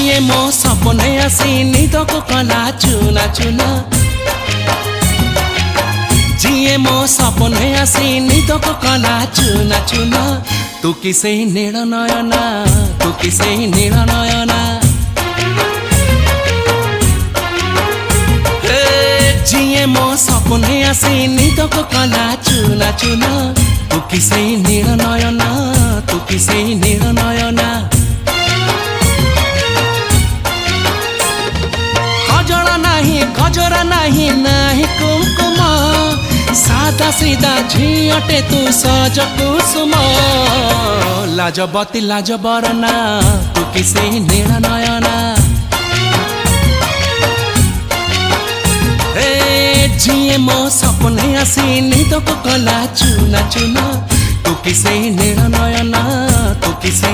जिए मो सपने आसी निद को कला चुना चुना जिए मो सपने आसी निद को कला चुना चुना तू किसे नील नयना तू किसे नील नयना जिए मो सपने आसी निद को कला चुना चुना तू किसे नील नयना तू किसे नील नयना गजरा नहीं नाही कुमकुम सादा सीधा झियटे तू सज कुसुम लाजबती लाजबरना तू किसे नील नयना जिए मो सपने आसी निद को कला चुना चुना तू किसे नील नयना तू किसे